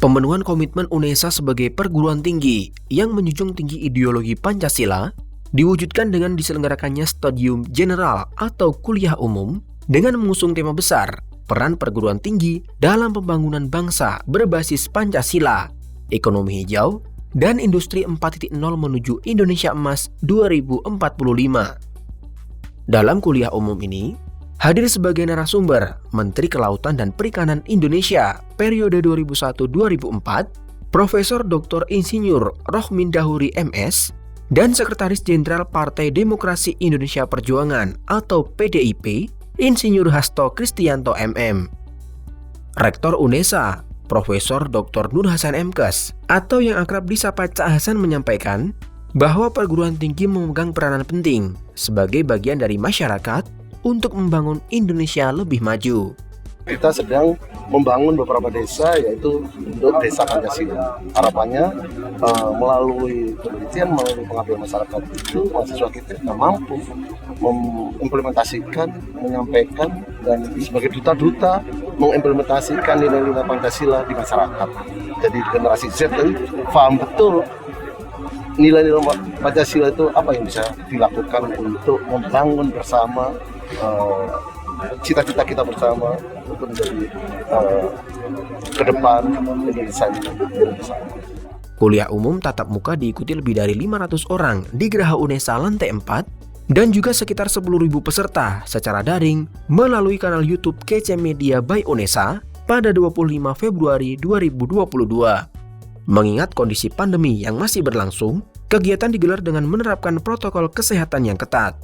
Pemenuhan komitmen UNESA sebagai perguruan tinggi yang menjunjung tinggi ideologi Pancasila diwujudkan dengan diselenggarakannya Studium General atau kuliah umum dengan mengusung tema besar peran perguruan tinggi dalam pembangunan bangsa berbasis Pancasila, ekonomi hijau, dan industri 4.0 menuju Indonesia Emas 2045. Dalam kuliah umum ini, hadir sebagai narasumber Menteri Kelautan dan Perikanan Indonesia periode 2001-2004, Profesor Dr. Insinyur Rochmin Dahuri MS, dan Sekretaris Jenderal Partai Demokrasi Indonesia Perjuangan atau PDIP, Insinyur Hasto Kristianto MM. Rektor UNESA, Profesor Dr. Nur Hasan MKes, atau yang akrab disapa Cak Hasan menyampaikan bahwa perguruan tinggi memegang peranan penting sebagai bagian dari masyarakat untuk membangun Indonesia lebih maju. Kita sedang membangun beberapa desa, yaitu untuk desa Pancasila. Harapannya melalui penelitian, melalui pengabdian masyarakat itu, mahasiswa kita mampu mengimplementasikan, menyampaikan, dan sebagai duta-duta mengimplementasikan nilai-nilai Pancasila di masyarakat. Jadi generasi Z itu paham betul nilai-nilai Pancasila itu apa yang bisa dilakukan untuk membangun bersama cita-cita kita bersama untuk menjadi ke depan Indonesia ini bersama. Kuliah umum tatap muka diikuti lebih dari 500 orang di Geraha UNESA lantai 4 dan juga sekitar 10.000 peserta secara daring melalui kanal YouTube KC Media by UNESA pada 25 Februari 2022. Mengingat kondisi pandemi yang masih berlangsung, kegiatan digelar dengan menerapkan protokol kesehatan yang ketat.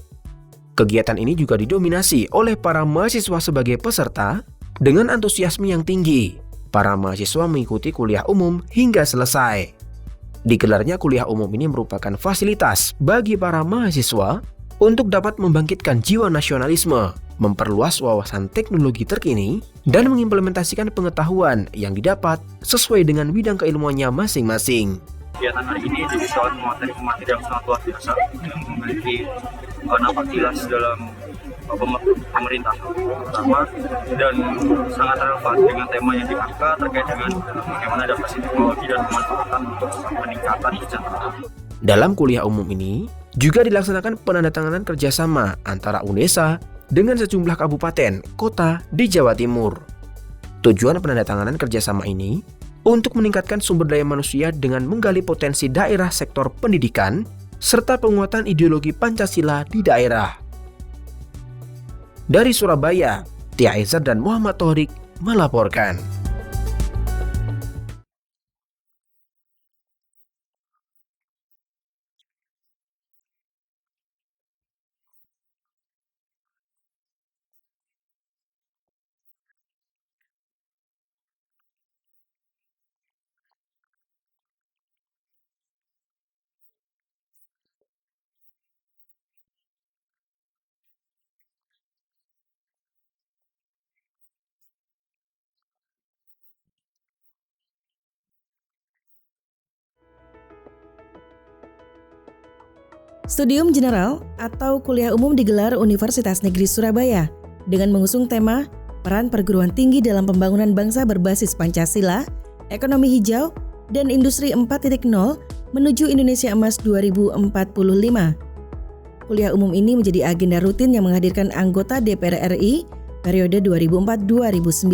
Kegiatan ini juga didominasi oleh para mahasiswa sebagai peserta dengan antusiasme yang tinggi. Para mahasiswa mengikuti kuliah umum hingga selesai. Digelarnya kuliah umum ini merupakan fasilitas bagi para mahasiswa untuk dapat membangkitkan jiwa nasionalisme, memperluas wawasan teknologi terkini, dan mengimplementasikan pengetahuan yang didapat sesuai dengan bidang keilmuannya masing-masing. Kegiatan hari ini dibuat materi-materi yang sangat luar biasa, yang memiliki napas jelas dalam pemerintah pertama dan sangat relevan dengan tema yang diangkat terkait dengan bagaimana adaptasi teknologi dan pemanfaatan untuk peningkatan kesejahteraan. Dalam kuliah umum ini juga dilaksanakan penandatanganan kerjasama antara UNESA dengan sejumlah kabupaten kota di Jawa Timur. Tujuan penandatanganan kerjasama ini untuk meningkatkan sumber daya manusia dengan menggali potensi daerah sektor pendidikan serta penguatan ideologi Pancasila di daerah. Dari Surabaya, Tia Ezer dan Muhammad Thorik melaporkan. Studium General atau kuliah umum digelar Universitas Negeri Surabaya dengan mengusung tema peran perguruan tinggi dalam pembangunan bangsa berbasis Pancasila, ekonomi hijau, dan industri 4.0 menuju Indonesia Emas 2045. Kuliah umum ini menjadi agenda rutin yang menghadirkan anggota DPR RI periode 2004-2009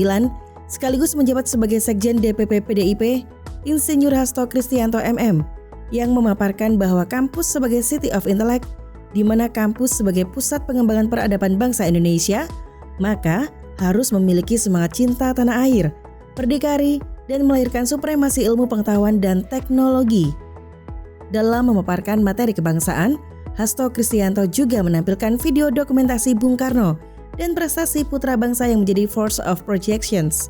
sekaligus menjabat sebagai Sekjen DPP PDIP Insinyur Hasto Kristianto MM yang memaparkan bahwa kampus sebagai City of Intellect, di mana kampus sebagai pusat pengembangan peradaban bangsa Indonesia, maka harus memiliki semangat cinta tanah air, berdikari, dan melahirkan supremasi ilmu pengetahuan dan teknologi. Dalam memaparkan materi kebangsaan, Hasto Kristianto juga menampilkan video dokumentasi Bung Karno dan prestasi putra bangsa yang menjadi force of projections.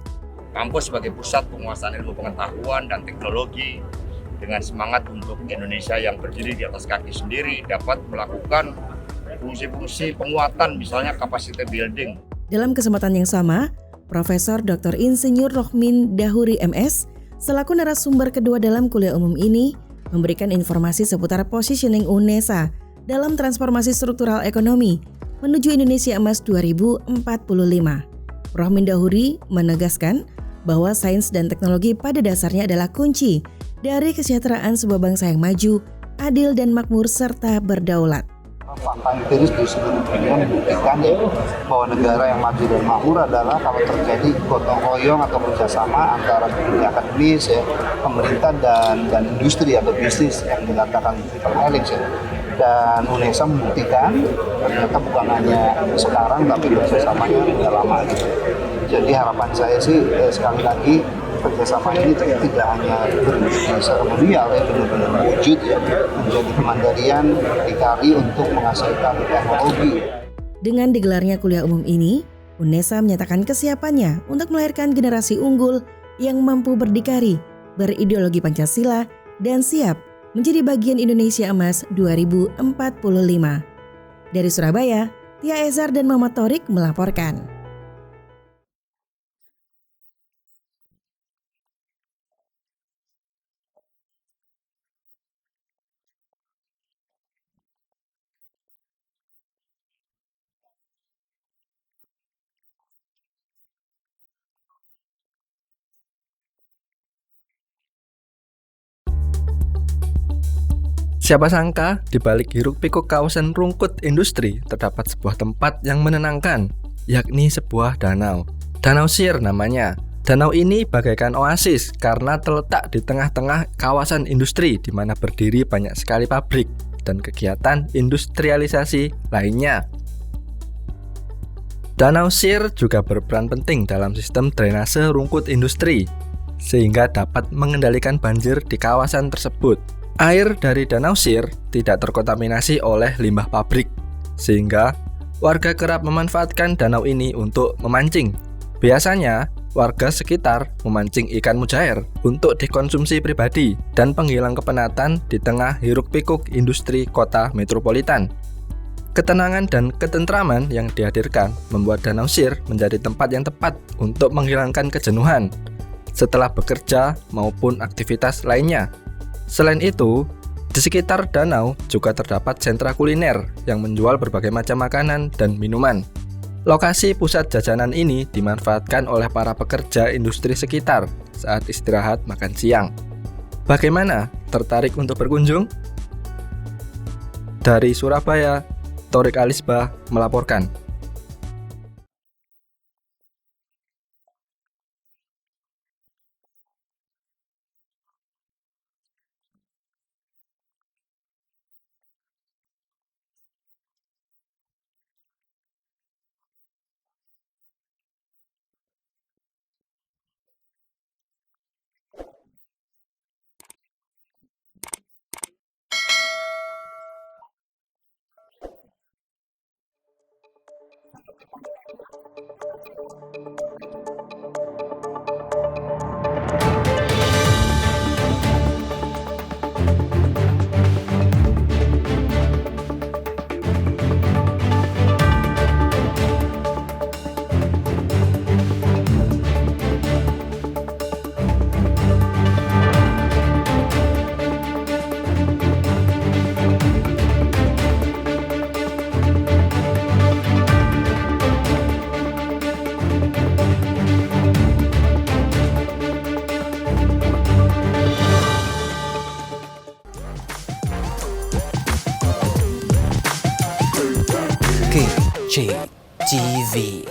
Kampus sebagai pusat penguasaan ilmu pengetahuan dan teknologi dengan semangat untuk Indonesia yang berdiri di atas kaki sendiri dapat melakukan fungsi-fungsi penguatan, misalnya capacity building. Dalam kesempatan yang sama, Profesor Dr. Insinyur Rochmin Dahuri MS selaku narasumber kedua dalam kuliah umum ini memberikan informasi seputar positioning UNESA dalam transformasi struktural ekonomi menuju Indonesia Emas 2045. Rochmin Dahuri menegaskan bahwa sains dan teknologi pada dasarnya adalah kunci dari kesejahteraan sebuah bangsa yang maju, adil dan makmur serta berdaulat. Fakta empiris di seluruh dunia membuktikan ya, bahwa negara yang maju dan makmur adalah kalau terjadi gotong royong atau kerjasama antara dunia akademis, ya, pemerintah dan industri atau bisnis yang dikatakan triple helix ya. Dan UNESA membuktikan ternyata bukan hanya sekarang tapi kerjasamanya sudah lama gitu. Jadi harapan saya sih sekali lagi kerjasama ini tidak hanya berhenti di seremonial ya, benar-benar wujud ya, menjadi kemandirian dikari untuk menghasilkan teknologi. Dengan digelarnya kuliah umum ini, UNESA menyatakan kesiapannya untuk melahirkan generasi unggul yang mampu berdikari, berideologi Pancasila, dan siap menjadi bagian Indonesia Emas 2045. Dari Surabaya, Tia Ezar dan Muhammad Thorik melaporkan. Siapa sangka di balik hiruk-pikuk kawasan rungkut industri terdapat sebuah tempat yang menenangkan, yakni sebuah danau. Danau Sir namanya. Danau ini bagaikan oasis karena terletak di tengah-tengah kawasan industri di mana berdiri banyak sekali pabrik dan kegiatan industrialisasi lainnya. Danau Sir juga berperan penting dalam sistem drainase rungkut industri, sehingga dapat mengendalikan banjir di kawasan tersebut. Air dari Danau Sir tidak terkontaminasi oleh limbah pabrik, sehingga warga kerap memanfaatkan danau ini untuk memancing. Biasanya, warga sekitar memancing ikan mujair untuk dikonsumsi pribadi dan penghilang kepenatan di tengah hiruk-pikuk industri kota metropolitan. Ketenangan dan ketentraman yang dihadirkan membuat Danau Sir menjadi tempat yang tepat untuk menghilangkan kejenuhan setelah bekerja maupun aktivitas lainnya. Selain itu, di sekitar danau juga terdapat sentra kuliner yang menjual berbagai macam makanan dan minuman. Lokasi pusat jajanan ini dimanfaatkan oleh para pekerja industri sekitar saat istirahat makan siang. Bagaimana? Tertarik untuk berkunjung? Dari Surabaya, Thorik Alisbah melaporkan. KCTV